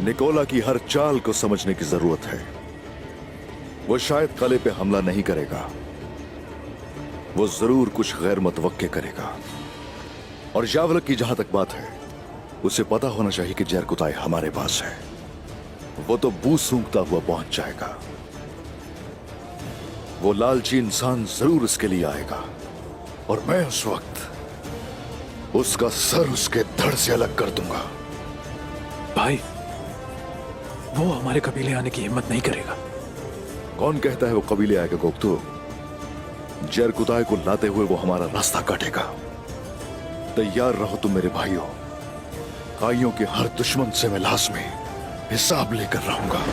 Nicola की हर चाल को समझने की जरूरत है। वो शायद कले पे हमला नहीं करेगा, वो जरूर कुछ गैर मुतवक्के करेगा। और जावलक की जहां तक बात है, उसे पता होना चाहिए कि जरकुताई हमारे पास है। वो तो बू सूंघता हुआ पहुंच जाएगा। वो लालची इंसान जरूर इसके लिए आएगा और मैं उस वक्त उसका सर उसके धड़ से अलग कर दूंगा। भाई, वो हमारे कबीले आने की हिम्मत नहीं करेगा। कौन कहता है वो कबीले आएगा गोक्तू? जरकुताई को लाते हुए वो हमारा रास्ता काटेगा। तैयार रहो तुम मेरे भाइयों। काइयों के हर दुश्मन से मैं लाजमी हिसाब लेकर रहूंगा।